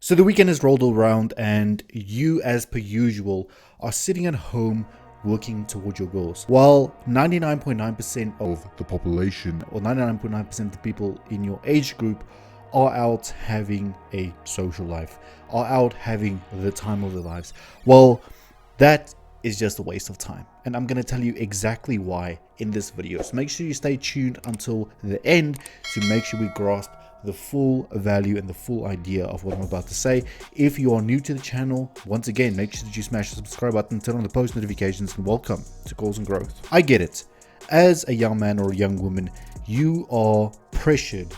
So the weekend has rolled around and you, as per usual, are sitting at home working towards your goals. While 99.9% of the population, or 99.9% of the people in your age group are out having a social life, are out having the time of their lives. Well, that is just a waste of time. And I'm going to tell you exactly why in this video. So make sure you stay tuned until the end to make sure we grasp the full value and the full idea of what I'm about to say. If you are new to the channel, once again, make sure that you smash the subscribe button, turn on the post notifications, and welcome to Goals and Growth. I get it. As a young man or a young woman, you are pressured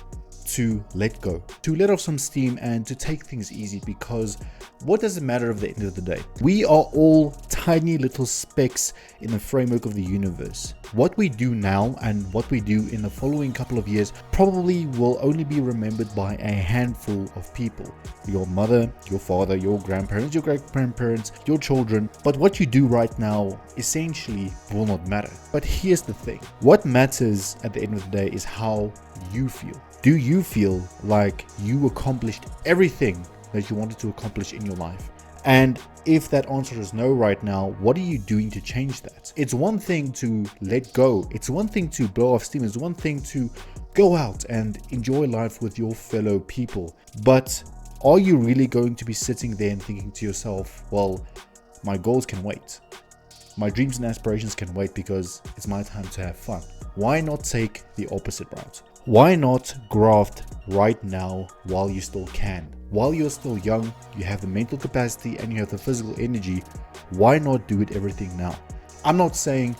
to let go, to let off some steam and to take things easy, because what does it matter at the end of the day? We are all tiny little specks in the framework of the universe. What we do now and what we do in the following couple of years probably will only be remembered by a handful of people. Your mother, your father, your grandparents, your great-grandparents, your children. But what you do right now essentially will not matter. But here's the thing. What matters at the end of the day is how you feel. Do you feel like you accomplished everything that you wanted to accomplish in your life? And if that answer is no right now, what are you doing to change that? It's one thing to let go. It's one thing to blow off steam. It's one thing to go out and enjoy life with your fellow people. But are you really going to be sitting there and thinking to yourself, well, my goals can wait. My dreams and aspirations can wait because it's my time to have fun. Why not take the opposite route? Why not graft right now while you still can? While you're still young, you have the mental capacity and you have the physical energy. Why not do it everything now? I'm not saying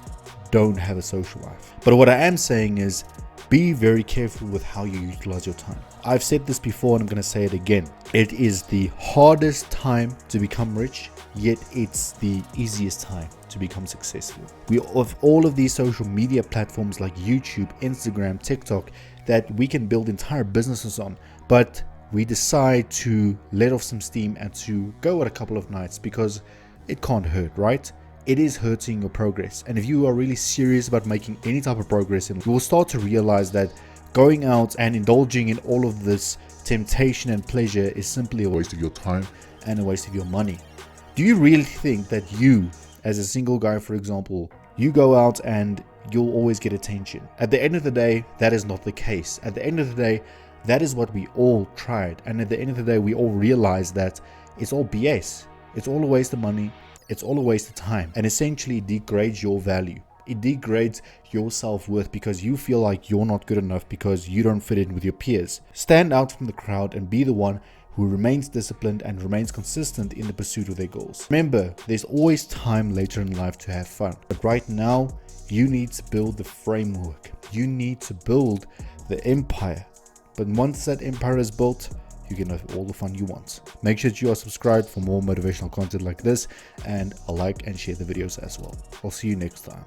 don't have a social life, but what I am saying is be very careful with how you utilize your time. I've said this before and I'm going to say it again. It is the hardest time to become rich, yet it's the easiest time to become successful. We have all of these social media platforms like YouTube, Instagram, TikTok that we can build entire businesses on, but we decide to let off some steam and to go at a couple of nights because it can't hurt, right? It is hurting your progress. And if you are really serious about making any type of progress, you will start to realize that going out and indulging in all of this temptation and pleasure is simply a waste of your time and a waste of your money. Do you really think that you, as a single guy, for example, you go out and you'll always get attention? At the end of the day, that is not the case. At the end of the day, that is what we all tried. And at the end of the day, we all realize that it's all BS. It's all a waste of money. It's all a waste of time, and essentially degrades your value. It degrades your self-worth because you feel like you're not good enough because you don't fit in with your peers. Stand out from the crowd and be the one who remains disciplined and remains consistent in the pursuit of their goals. Remember, there's always time later in life to have fun, but right now you need to build the framework. You need to build the empire. But once that empire is built, you can have all the fun you want. Make sure that you are subscribed for more motivational content like this, and like and share the videos as well. I'll see you next time.